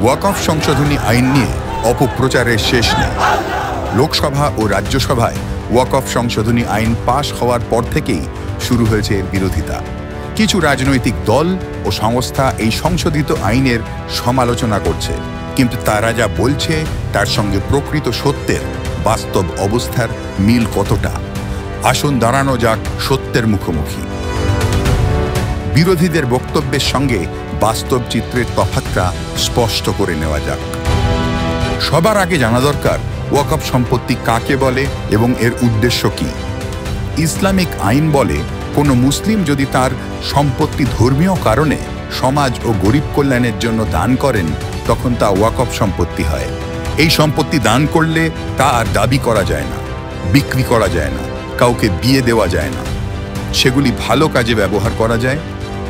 ওয়াকফ সংশোধনী আইন নিয়ে অপপ্রচারের শেষ নেই। লোকসভা ও রাজ্যসভায় ওয়াকফ সংশোধনী আইন পাশ হওয়ার পর থেকেই শুরু হয়েছে এর বিরোধিতা। কিছু রাজনৈতিক দল ও সংস্থা এই সংশোধিত আইনের সমালোচনা করছে, কিন্তু তারা যা বলছে তার সঙ্গে প্রকৃত সত্যের বাস্তব অবস্থার মিল কতটা। আসুন দাঁড়ানো যাক সত্যের মুখোমুখি। বিরোধীদের বক্তব্যের সঙ্গে বাস্তব চিত্রের তফাৎটা স্পষ্ট করে নেওয়া যাক। সবার আগে জানা দরকার ওয়াকফ সম্পত্তি কাকে বলে এবং এর উদ্দেশ্য কি। ইসলামিক আইন বলে কোনো মুসলিম যদি তার সম্পত্তি ধর্মীয় কারণে সমাজ ও গরিব কল্যাণের জন্য দান করেন, তখন তা ওয়াকফ সম্পত্তি হয়। এই সম্পত্তি দান করলে তা আর দাবি করা যায় না, বিক্রি করা যায় না, কাউকে বিয়ে দেওয়া যায় না। সেগুলি ভালো কাজে ব্যবহার করা যায়।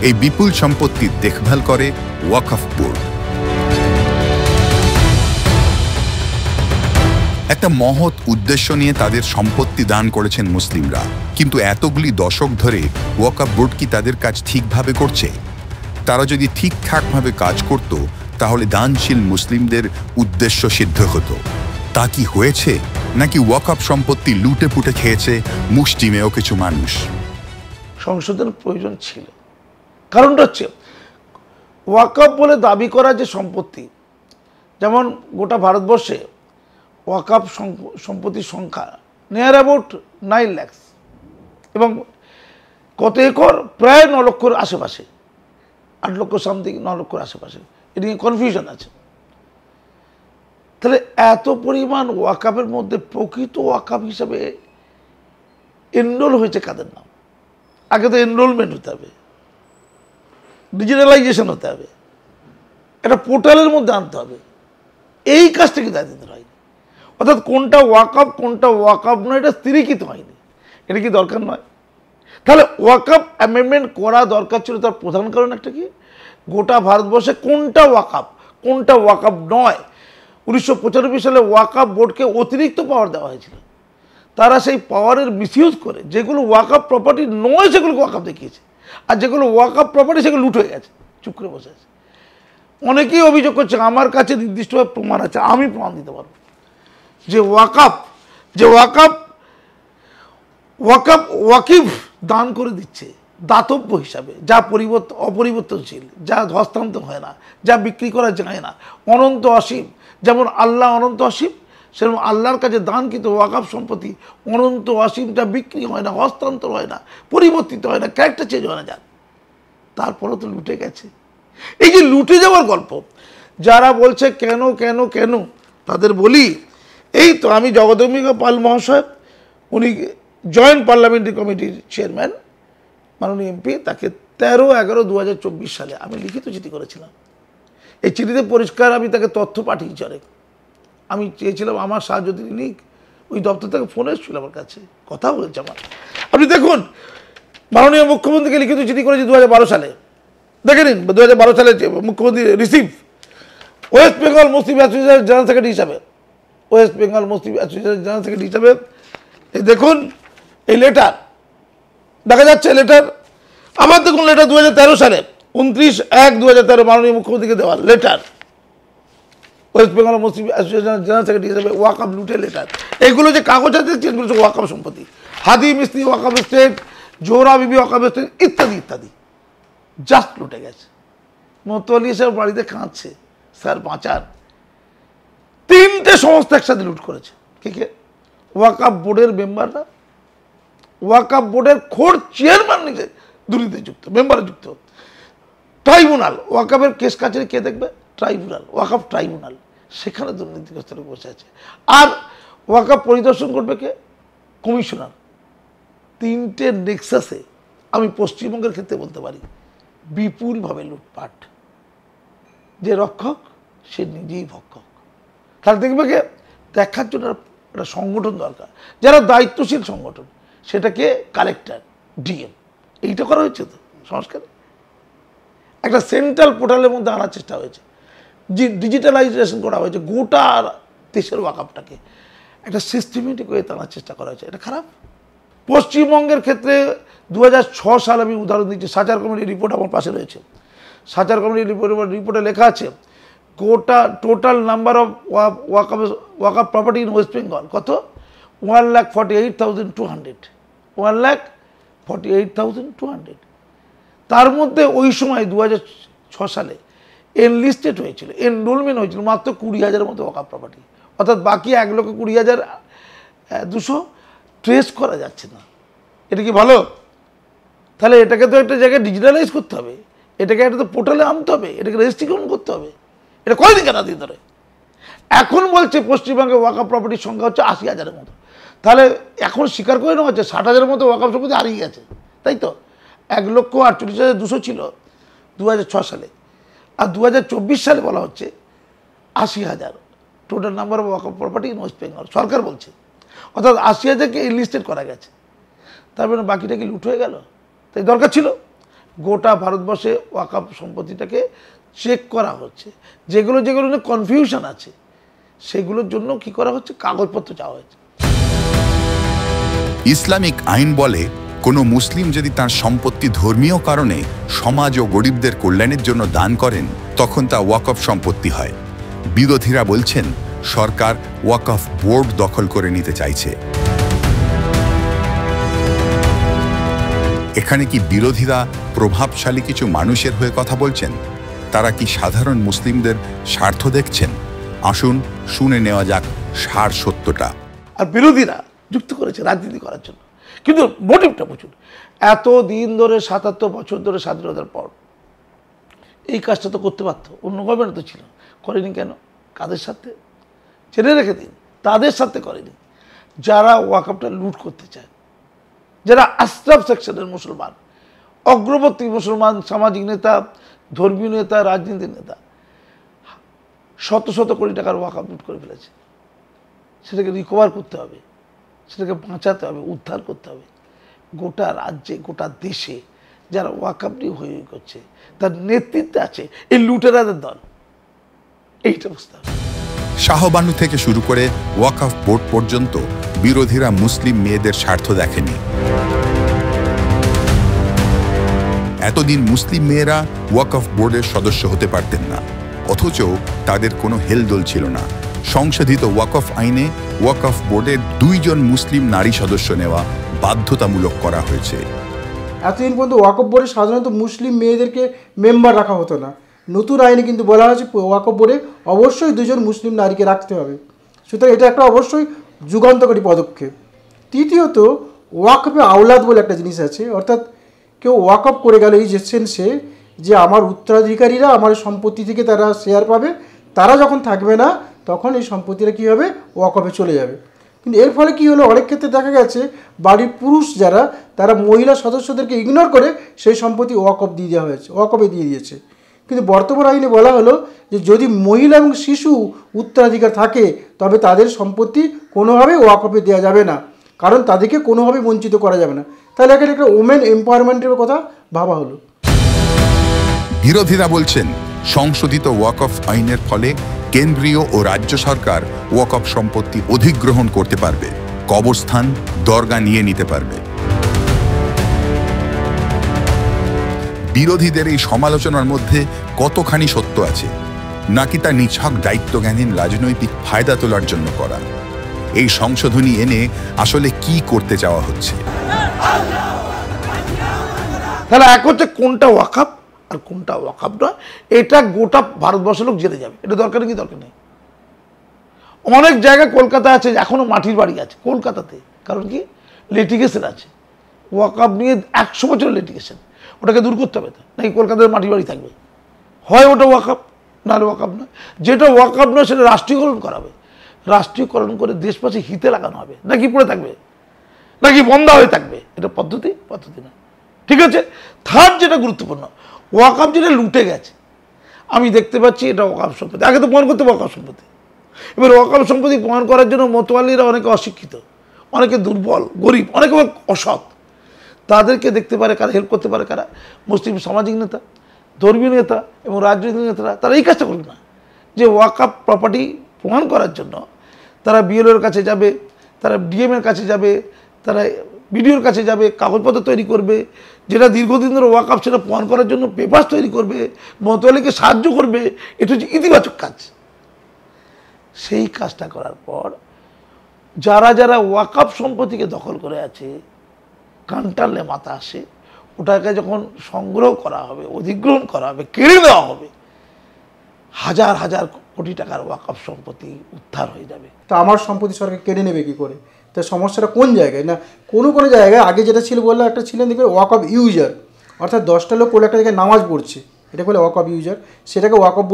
এই বিপুল সম্পত্তির দেখভাল করে ওয়াকফ বোর্ড। একটা মহৎ উদ্দেশ্য নিয়ে তাদের সম্পত্তি দান করেছেন মুসলিমরা, কিন্তু এতগুলি দশক ধরে ওয়াকফ বোর্ড কি তাদের কাজ ঠিকভাবে করছে? তারা যদি ঠিকঠাকভাবে কাজ করত, তাহলে দানশীল মুসলিমদের উদ্দেশ্য সিদ্ধ হতো। তা কি হয়েছে, নাকি ওয়াকফ সম্পত্তি লুটে পুটে খেয়েছে মুষ্টিমেয় কিছু মানুষ? সংশোধনের প্রয়োজন ছিল। কারণটা হচ্ছে ওয়াকফ বলে দাবি করা যে সম্পত্তি, যেমন গোটা ভারতবর্ষে ওয়াকফ সম্পত্তির সংখ্যা নিয়ার অ্যাবাউট 9 লাখ এবং কত একর, প্রায় 9 লক্ষর আশেপাশে, 8 লক্ষ সামথিং, 9 লক্ষর আশেপাশে। এ নিয়ে কনফিউশন আছে। তাহলে এত পরিমাণ ওয়াকফের মধ্যে প্রকৃত ওয়াকফ হিসাবে এনরোল হয়েছে কাদের নাম? আগে তো এনরোলমেন্ট হতে হবে, ডিজিটালাইজেশন হতে হবে, একটা পোর্টালের মধ্যে আনতে হবে। এই কাজটা কিন্তু এতদিন হয়নি। অর্থাৎ কোনটা ওয়াকফ কোনটা ওয়াকফ নয়, এটা স্থিরীকৃত হয়নি। এটা কি দরকার নয়? তাহলে ওয়াকফ অ্যামেন্ডমেন্ট করা দরকার ছিল। তার প্রধান কারণ একটা কি, গোটা ভারতবর্ষে কোনটা ওয়াকফ কোনটা ওয়াকফ নয়। 1995 সালে ওয়াকফ বোর্ডকে অতিরিক্ত পাওয়ার দেওয়া হয়েছিল। তারা সেই পাওয়ারের মিসইউজ করে যেগুলো ওয়াকফ প্রপার্টি নয় সেগুলোকে ওয়াকফ দেখিয়েছে, আর যেগুলো ওয়াকফ প্রপার্টি সেগুলো লুট হয়ে গেছে, চুপ করে বসে আছে। অনেকেই অভিযোগ করছে, আমার কাছে নির্দিষ্টভাবে প্রমাণ আছে, আমি প্রমাণ দিতে পারবো যে ওয়াকিফ দান করে দিচ্ছে দাতব্য হিসাবে, যা অপরিবর্তনশীল, যা হস্তান্তর হয় না, যা বিক্রি করা যায় না, অনন্ত অসীম। যেমন আল্লাহ অনন্ত অসীম, সেরকম আল্লাহর কাছে দান কিন্তু ওয়াকফ সম্পত্তি অনন্ত অসীমটা বিক্রি হয় না, হস্তান্তর হয় না, পরিবর্তিত হয় না, ক্যারেক্টার চেঞ্জ হয় না যান। তারপরে তো লুটে গেছে। এই যে লুটে যাওয়ার গল্প যারা বলছে কেন কেন কেন, তাদের বলি, এই তো আমি জগদম্বিকা পাল মহাশয়, উনি জয়েন্ট পার্লামেন্টারি কমিটির চেয়ারম্যান, মাননীয় এমপি, তাকে 13/11/2024 সালে আমি লিখিত চিঠি করেছিলাম। এই চিঠিতে পরিষ্কার আমি তাকে তথ্য পাঠিয়েছি অনেক। আমি চেয়েছিলাম আমার সাহায্য তিনি নিক। ওই দপ্তর থেকে ফোন এসেছিল আমার কাছে, কথা বলছে আমার। আপনি দেখুন, মাননীয় মুখ্যমন্ত্রীকে লিখিত চিঠি করেছি 2012 সালে। দেখে নিন, 2012 সালে মুখ্যমন্ত্রী রিসিভ, ওয়েস্ট বেঙ্গল মুসলিম অ্যাসোসিয়েশন জেনারেল সেক্রেটারি হিসাবে, ওয়েস্ট বেঙ্গল মুসলিম অ্যাসোসিয়েশন জেনারেল সেক্রেটারি হিসাবে। এই দেখুন এই লেটার, দেখা যাচ্ছে লেটার। আবার দেখুন লেটার 2013 সালে 29/1/2013 মাননীয় মুখ্যমন্ত্রীকে দেওয়া লেটার, ওয়েস্ট বেঙ্গল মুসলিম অ্যাসোসিয়েশন জেনারেল সেক্রেটারি হিসাবে ওয়াকফ লুটের লেটার। এগুলো যে কাগজ আছে সেগুলো ওয়াকফ সম্পত্তি, হাদি মিস্ত্রি ওয়াকফ স্টেট, জোহরা বিবি ওয়াকফ স্টেট ইত্যাদি ইত্যাদি, জাস্ট লুটে গেছে। মতোয়ালি সাহেব বাড়িতে কাঁদছে, স্যার বাঁচান। 3টে সংস্থা একসাথে লুট করেছে। কে কে? ওয়াকফ বোর্ডের মেম্বাররা, ওয়াকফ বোর্ডের খোর চেয়ারম্যান নিজে দুর্নীতি যুক্ত, মেম্বারে যুক্ত। ট্রাইব্যুনাল, ওয়াকফের কেস কাছারি কে দেখবে? ট্রাইব্যুনাল, ওয়াকফ ট্রাইব্যুনাল, সেখানে দুর্নীতিগ্রস্ত লোক বসে আছে। আর ওয়াকফ পরিদর্শন করবে কে? কমিশনার। 3টে নেক্সাসে আমি পশ্চিমবঙ্গের ক্ষেত্রে বলতে পারি বিপুলভাবে লুটপাট। যে রক্ষক সে নিজেই ভক্ষক। তাহলে দেখবে কে? দেখার জন্য একটা সংগঠন দরকার, যারা দায়িত্বশীল সংগঠন, সেটাকে কালেক্টর, ডিএম, এইটা করা হয়েছে তো সংস্কারে। একটা সেন্ট্রাল পোর্টালের মধ্যে আনার চেষ্টা হয়েছে, ডিজিটালাইজেশন করা হয়েছে, গোটা দেশের ওয়াকফটাকে একটা সিস্টেমেটিক ওয়েতে আনার চেষ্টা করা হয়েছে। এটা খারাপ। পশ্চিমবঙ্গের ক্ষেত্রে 2006 সাল আমি উদাহরণ দিচ্ছি, সাচার কমিটির রিপোর্ট আমার পাশে রয়েছে। সাচার কমিটির রিপোর্টে লেখা আছে গোটা total number of waqf property in West Bengal কত? 1,48,200, 1,48,200। তার মধ্যে ওই সময় 2006 সালে এনলিস্টেড হয়েছিল, এনরোলমেন্ট হয়েছিল মাত্র 20,000 মতো ওয়াকফ প্রপার্টি, অর্থাৎ বাকি 1,20,200 ট্রেস করা যাচ্ছে না। এটা কি ভালো? তাহলে এটাকে তো একটা জায়গায় ডিজিটালাইজ করতে হবে, এটাকে একটা তো পোর্টালে আনতে হবে, এটাকে রেজিস্ট্রেশন করতে হবে। এটা কয়দিন কেন দিন ধরে? এখন বলছে পশ্চিমবঙ্গে ওয়াকফ প্রপার্টির সংখ্যা হচ্ছে 80,000-এর মতো। তাহলে এখন স্বীকার করে নেওয়া হচ্ছে 60,000-এর মতো ওয়াকফ সম্পত্তি হারিয়ে গেছে, তাই তো? 1,48,200 ছিল 2006 সালে, আর 2024 সালে বলা হচ্ছে 80,000 total number of waqf property in West Bengal. সরকার বলছে, অর্থাৎ 80,000-কে লিস্টেড করা গেছে। তার মানে বাকিটা কি লুট হয়ে গেল? তাই দরকার ছিল গোটা ভারতবর্ষে ওয়াকফ সম্পত্তিটাকে চেক করা হচ্ছে, যেগুলো নিয়ে কনফিউশন আছে সেগুলোর জন্য কি করা হচ্ছে, কাগজপত্র চাওয়া হয়েছে। ইসলামিক আইন বলে কোনো মুসলিম যদি তার সম্পত্তি ধর্মীয় কারণে সমাজ ও গরিবদের কল্যাণের জন্য দান করেন তখন তা ওয়াকফ সম্পত্তি হয়। বিরোধীরা বলছেন সরকার ওয়াকফ বোর্ড দখল করে নিতে চাইছে। এখানে কি বিরোধীরা প্রভাবশালী কিছু মানুষের হয়ে কথা বলছেন? তারা কি সাধারণ মুসলিমদের স্বার্থ দেখছেন? আসুন শুনে নেওয়া যাক সার সত্যটা। আর বিরোধীরা যুক্ত করেছে রাজনীতি করার জন্য, কিন্তু মোটিভটা প্রচুর। এত দিন ধরে 77 বছর ধরে স্বাধীনতার পর এই কাজটা তো করতে পারতো, অন্য গভর্নমেন্ট তো ছিল, করেনি কেন? কাদের সাথে? জেনে রেখে দিন, তাদের সাথে করেনি যারা ওয়াকফটা লুট করতে চায়, যারা আশরাফ সেকশনের মুসলমান, অগ্রবর্তী মুসলমান, সামাজিক নেতা, ধর্মীয় নেতা, রাজনীতির নেতা, শত শত কোটি টাকার ওয়াকফ লুট করে ফেলেছে। সেটাকে রিকভার করতে হবে, সেটাকে বাঁচাতে হবে, উদ্ধার করতে হবে। গোটা রাজ্যে, গোটা দেশে যারা ওয়াকফ নিয়ে হয়ে করছে, তার নেতৃত্বে আছে এই লুটেরাদের দল, এইটা বুঝতে হবে। শাহবানু থেকে শুরু করে ওয়াকফ বোর্ড পর্যন্ত বিরোধীরা মুসলিম মেয়েদের স্বার্থ দেখেনি। এতদিন মুসলিম মেয়েরা ওয়াকফ বোর্ডের সদস্য হতে পারতেন না, অথচ তাদের কোনো হেলদোল ছিল না। সংশোধিত ওয়াকফ আইনে ওয়াকফ বোর্ডের 2 জন মুসলিম নারী সদস্য নেওয়া বাধ্যতামূলক করা হয়েছে। এতদিন পর্যন্ত ওয়াকফ বোর্ডে সাধারণত মুসলিম মেয়েদেরকে মেম্বার রাখা হতো না। নতুন আইনে কিন্তু বলা হয়েছে ওয়াকফ বোর্ডে অবশ্যই 2 জন মুসলিম নারীকে রাখতে হবে। সুতরাং এটা একটা অবশ্যই যুগান্তকারী পদক্ষেপ। তৃতীয়ত, ওয়াকফে আওলাদ বলে একটা জিনিস আছে, অর্থাৎ কেউ ওয়াকফ করে গেল এই যে সেন্সে যে আমার উত্তরাধিকারীরা আমার সম্পত্তি থেকে তারা শেয়ার পাবে, তারা যখন থাকবে না তখন এই সম্পত্তিটা কী হবে, ওয়াকফে চলে যাবে। কিন্তু এর ফলে কী হলো, অনেক ক্ষেত্রে দেখা গেছে বাড়ির পুরুষ যারা, তারা মহিলা সদস্যদেরকে ইগনোর করে সেই সম্পত্তি ওয়াকফ দিয়ে দেওয়া হয়েছে, ওয়াকফে দিয়ে দিয়েছে। কিন্তু বর্তমান আইনে বলা হলো যে যদি মহিলা এবং শিশু উত্তরাধিকার থাকে তবে তাদের সম্পত্তি কোনোভাবেই ওয়াকফে দেওয়া যাবে না, কারণ তাদেরকে কোনোভাবেই বঞ্চিত করা যাবে না। তাহলে এখানে একটা ওমেন এম্পাওয়ারমেন্টের কথা ভাবা হলো। বিরোধীরা বলছেন সংশোধিত ওয়াকফ আইনের ফলে কেন্দ্রীয় ও রাজ্য সরকার ওয়াকফ সম্পত্তি অধিগ্রহণ করতে পারবে, কবরস্থান, দরগা নিয়ে নিতে পারবে। বিরোধীদের এই সমালোচনার মধ্যে কতখানি সত্য আছে, নাকি তা নিছক দায়িত্বজ্ঞানহীন রাজনৈতিক ফায়দা তোলার জন্য করা? এই সংশোধনী এনে আসলে কি করতে চাওয়া হচ্ছে? তাহলে এক হচ্ছে কোনটা ওয়াকফ আর কোনটা ওয়াকফ নয়, এটা গোটা ভারতবর্ষের লোক জেনে যাবে। এটা দরকার কি দরকার নেই। অনেক জায়গায় কলকাতা আছে এখনো মাটির বাড়ি আছে কলকাতাতে, কারণ কি লিটিগেশন আছে ওয়াকফ নিয়ে, 100 বছরের লিটিগেশন, ওটাকে দূর করতে হবে। নাকি কলকাতার মাটির বাড়ি থাকবে? হয় ওটা ওয়াকফ, নাহলে ওয়াকফ নয়। যেটা ওয়াকফ নয় সেটা রাষ্ট্রীয়করণ করা হবে, রাষ্ট্রীয়করণ করে দেশবাসী হিতে লাগানো হবে। নাকি পড়ে থাকবে, নাকি বন্ধ হয়ে থাকবে? এটা পদ্ধতি না। ঠিক আছে। থার্ড যেটা গুরুত্বপূর্ণ, ওয়াকফ যেটা লুটে গেছে, আমি দেখতে পাচ্ছি এটা ওয়াকফ সম্পত্তি, আগে তো প্রমাণ করতে ওয়াকফ সম্পত্তি। এবার ওয়াকফ সম্পত্তি প্রমাণ করার জন্য মতোয়ালিরা অনেকে অশিক্ষিত, অনেকে দুর্বল, গরিব, অনেকে অসৎ, তাদেরকে দেখতে পারে কারা হেল্প করতে পারে, কারা মুসলিম সামাজিক নেতা, ধর্মীয় নেতা এবং রাজনৈতিক নেতারা। তারা এই কাজটা করবে না যে ওয়াকফ প্রপার্টি প্রমাণ করার জন্য তারা বিএলওর কাছে যাবে, তারা ডিএমের কাছে যাবে, তারা বিডিওর কাছে যাবে, কাগজপত্র তৈরি করবে, যেটা দীর্ঘদিন ধরে ওয়াকফ সেটা প্রমাণ করার জন্য পেপার তৈরি করবে, মতোয়ালিকে সাহায্য করবে। এটা হচ্ছে ইতিবাচক কাজ। সেই কাজটা করার পর যারা যারা ওয়াকফ সম্পত্তিকে দখল করে আছে, কান টানলে মাথা আসে, ওটাকে যখন সংগ্রহ করা হবে, অধিগ্রহণ করা হবে, কেড়ে দেওয়া হবে, হাজার হাজার কোটি টাকার ওয়াকফ সম্পত্তি উদ্ধার হয়ে যাবে। তা আমার সম্পত্তি সরকার কেড়ে নেবে কী করে? তা সমস্যাটা কোন জায়গায়? না কোনো কোনো জায়গায় আগে যেটা ছিল বললে একটা ছিলেন দেখবে ওয়াকফ ইউজার, অর্থাৎ 10টা লোক কোনো একটা জায়গায় নামাজ পড়ছে, এটা বলে ওয়াকফ ইউজার। সেটাকে ওয়াকফ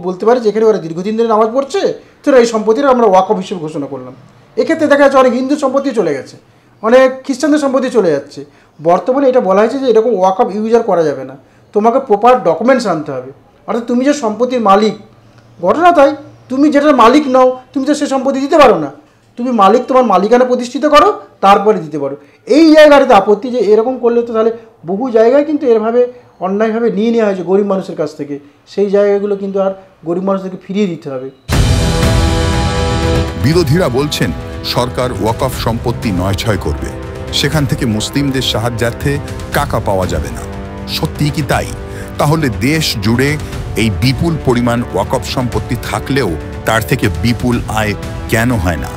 বলতে পারে যেখানে ওরা দীর্ঘদিন ধরে নামাজ পড়ছে, তো এই সম্পত্তিটা আমরা ওয়াকফ হিসেবে ঘোষণা করলাম। এক্ষেত্রে দেখা যাচ্ছে অনেক হিন্দু সম্পত্তি চলে গেছে, অনেক খ্রিস্টানদের সম্পত্তি চলে যাচ্ছে। বর্তমানে এটা বলা হয়েছে যে এরকম ওয়াকফ ইউজার করা যাবে না, তোমাকে প্রপার ডকুমেন্টস আনতে হবে। অর্থাৎ তুমি যে সম্পত্তির মালিক, ঘটনা তাই, তুমি যেটার মালিক নও তুমি তো সে সম্পত্তি দিতে পারো না। তুমি মালিক, তোমার মালিকানা প্রতিষ্ঠিত করো, তারপরে দিতে পারো। এই জায়গাটাতে আপত্তি যে এরকম করলে তো তাহলে বহু জায়গায় কিন্তু এরভাবে অন্যায়ভাবে নিয়ে নেওয়া হয়েছে গরিব মানুষের কাছ থেকে, সেই জায়গাগুলো কিন্তু আর গরিব মানুষদেরকে ফিরিয়ে দিতে হবে। বিরোধীরা বলছেন সরকার ওয়াকফ সম্পত্তি নয়ছয় করবে, সেখান থেকে মুসলিমদের সাহায্যার্থে টাকা পাওয়া যাবে না। সত্যি কি তাই? তাহলে দেশ জুড়ে এই বিপুল পরিমাণ ওয়াকফ সম্পত্তি থাকলেও তার থেকে বিপুল আয় কেন হয় না?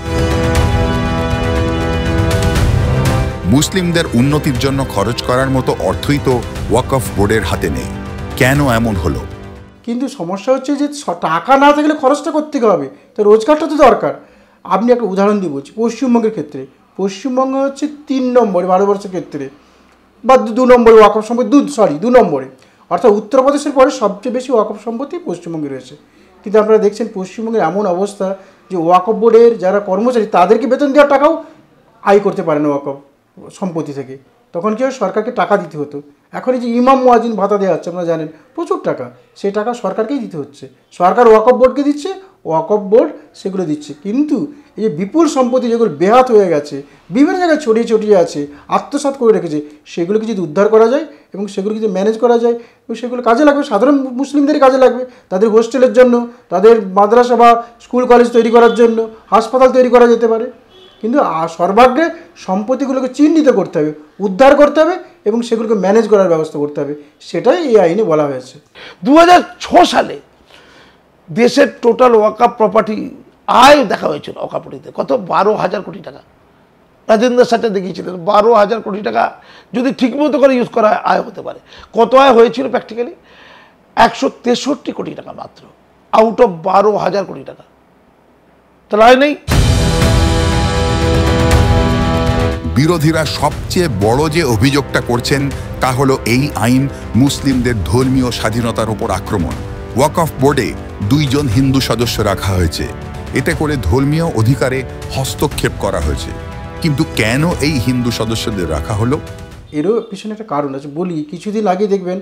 মুসলিমদের উন্নতির জন্য খরচ করার মতো অর্থই তো ওয়াকফ বোর্ডের হাতে নেই, কেন এমন হলো? কিন্তু সমস্যা হচ্ছে যে টাকা না থাকলে খরচটা করতে হবে, তো রোজগারটা তো দরকার। আপনি একটা উদাহরণ দিয়ে বলছি, পশ্চিমবঙ্গের ক্ষেত্রে পশ্চিমবঙ্গ হচ্ছে 3 নম্বরে ভারতবর্ষের ক্ষেত্রে, বা 2 নম্বরে ওয়াকফ সম্পত্তি, 2 নম্বরে, অর্থাৎ উত্তরপ্রদেশের পরে সবচেয়ে বেশি ওয়াকফ সম্পত্তি পশ্চিমবঙ্গে রয়েছে। কিন্তু আপনারা দেখছেন পশ্চিমবঙ্গের এমন অবস্থা যে ওয়াকফ বোর্ডের যারা কর্মচারী তাদেরকে বেতন দেওয়ার টাকাও আয় করতে পারে না ওয়াকফ সম্পত্তি থেকে। তখন কি হয়, সরকারকে টাকা দিতে হতো। এখন এই যে ইমাম মুয়াজ্জিন ভাতা দেওয়া হচ্ছে, আপনারা জানেন প্রচুর টাকা, সেই টাকা সরকারকেই দিতে হচ্ছে। সরকার ওয়াকফ বোর্ডকে দিচ্ছে, ওয়াকফ বোর্ড সেগুলো দিচ্ছে। কিন্তু এই যে বিপুল সম্পত্তি যেগুলো বেহাত হয়ে গেছে, বিভিন্ন জায়গায় ছড়িয়ে ছড়িয়ে আছে, আত্মসাৎ করে রেখেছে, সেগুলোকে যদি উদ্ধার করা যায় এবং সেগুলোকে যদি ম্যানেজ করা যায় এবং সেগুলো কাজে লাগবে, সাধারণ মুসলিমদেরই কাজে লাগবে, তাদের হোস্টেলের জন্য, তাদের মাদ্রাসা বা স্কুল কলেজ তৈরি করার জন্য, হাসপাতাল তৈরি করা যেতে পারে। কিন্তু সর্বাগ্রে সম্পত্তিগুলোকে চিহ্নিত করতে হবে, উদ্ধার করতে হবে এবং সেগুলোকে ম্যানেজ করার ব্যবস্থা করতে হবে, সেটাই এই আইনে বলা হয়েছে। 2006 সালে দেশের টোটাল ওয়াকফ প্রপার্টি আয় দেখা হয়েছিল ওয়াকফ প্রপার্টিতে কত, 12,000 কোটি টাকা। রাজেন্দ্র সাথে দেখিয়েছিলেন 12,000 কোটি টাকা যদি ঠিকমতো করে ইউজ করা আয় হতে পারে। কত আয় হয়েছিল প্র্যাকটিক্যালি? 163 কোটি টাকা মাত্র, আউট অফ 12,000 কোটি টাকা। তাহলে আয় নেই। বিরোধীরা সবচেয়ে বড় যে অভিযোগটা করছেন তা হলো এই আইন মুসলিমদের ধর্মীয় স্বাধীনতার উপর আক্রমণ। ওয়াকফ বোর্ডে 2 জন হিন্দু সদস্য রাখা হয়েছে, এতে করে ধর্মীয় অধিকারে হস্তক্ষেপ করা হয়েছে। কিন্তু কেন এই হিন্দু সদস্যদের রাখা হলো? এরও পিছনে একটা কারণ আছে, বলি। কিছুদিন আগে দেখবেন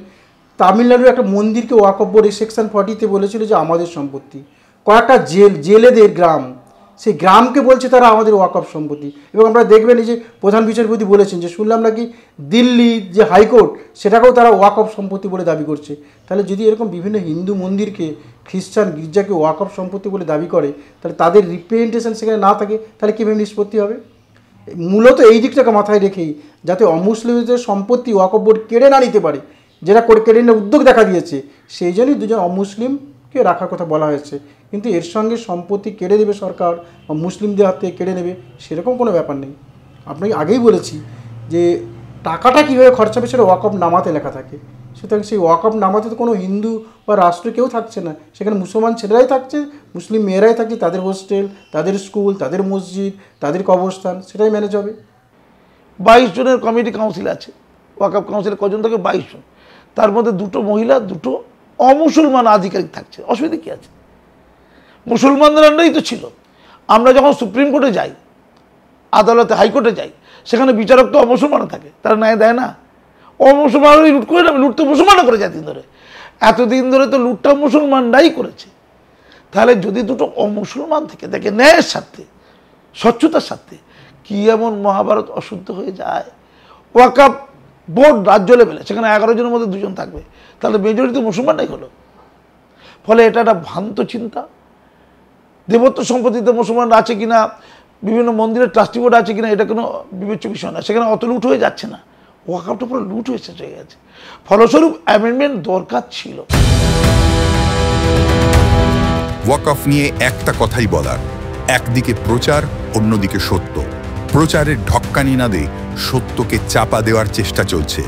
তামিলনাড়ুর একটা মন্দিরকে ওয়াকফ বোর্ড সেকশন 40-তে বলেছিল যে আমাদের সম্পত্তি। কয়েকটা জেলেদের গ্রাম, সেই গ্রামকে বলছে তারা আমাদের ওয়াকফ সম্পত্তি। এবং আমরা দেখবেন এই যে প্রধান বিচারপতি বলেছেন যে শুনলাম নাকি দিল্লি যে হাইকোর্ট সেটাকেও তারা ওয়াকফ সম্পত্তি বলে দাবি করছে। তাহলে যদি এরকম বিভিন্ন হিন্দু মন্দিরকে, খ্রিস্টান গির্জাকে ওয়াকফ সম্পত্তি বলে দাবি করে, তাহলে তাদের রিপ্রেজেন্টেশন সেখানে না থাকে, তাহলে কীভাবে নিষ্পত্তি হবে? মূলত এই দিকটাকে মাথায় রেখেই যাতে অমুসলিমদের সম্পত্তি ওয়াকফ বোর্ড কেড়ে না নিতে পারে, যেটা কেড়ে নেওয়ার উদ্যোগ দেখা দিয়েছে, সেই জন্যই 2 জন অমুসলিমকে রাখার কথা বলা হয়েছে। কিন্তু এর সঙ্গে সম্পত্তি কেড়ে দেবে সরকার বা মুসলিমদের হাত থেকে কেড়ে নেবে সেরকম কোনো ব্যাপার নেই। আপনাকে আগেই বলেছি যে টাকাটা কীভাবে খরচা হবে সেটা ওয়াকফ নামাতে লেখা থাকে। সুতরাং সেই ওয়াকফ নামাতে তো কোনো হিন্দু বা রাষ্ট্র কেউ থাকছে না, সেখানে মুসলমান ছেলেরাই থাকছে, মুসলিম মেয়েরাই থাকছে, তাদের হোস্টেল, তাদের স্কুল, তাদের মসজিদ, তাদের কবরস্থান, সেটাই ম্যানেজ হবে। 22 জনের কমিটি কাউন্সিল আছে। ওয়াকফ কাউন্সিলে কজন থাকে? 22 জন। তার মধ্যে 2 মহিলা, 2 অমুসলমান আধিকারিক থাকছে। অসুবিধা কী আছে? মুসলমানদের আন্ডারেই তো ছিল। আমরা যখন সুপ্রিম কোর্টে যাই, আদালতে, হাইকোর্টে যাই, সেখানে বিচারক তো অমুসলমানও থাকে, তারা ন্যায় দেয় না। অমুসলমানরাই লুট করে নেবে, লুট তো মুসলমানরা করে যায় দিন ধরে, এতদিন ধরে তো লুটটা মুসলমানরাই করেছে। তাহলে যদি 2 অমুসলমান থেকে দেখে ন্যায়ের সাথে, স্বচ্ছতার সাথে, কি এমন মহাভারত অশুদ্ধ হয়ে যায়? ওয়াকফ বোর্ড রাজ্য লেভেলে, সেখানে 11 জনের মধ্যে 2 জন থাকবে, তাহলে মেজরিটি মুসলমানরাই হলো। ফলে এটা একটা ভ্রান্ত চিন্তা। দেবত্ব সম্পত্তিতে মুসলমানরা আছে কিনা বিভিন্ন মন্দিরের ট্রাস্টি বোর্ড আছে কিনা এটা কোনো বিবেচ্য বিষয় না, সেখানে অত লুট হয়ে যাচ্ছে না, ওয়াকফটা পুরো লুট হয়ে শেষ হয়ে গেছে। ফলস্বরূপ অ্যামেন্ডমেন্ট দরকার ছিল। ওয়াকফ নিয়ে একটা কথাই বলার, একদিকে প্রচার, অন্যদিকে সত্য। প্রচারের ঢক্কানি না দিয়ে সত্যকে চাপা দেওয়ার চেষ্টা চলছে।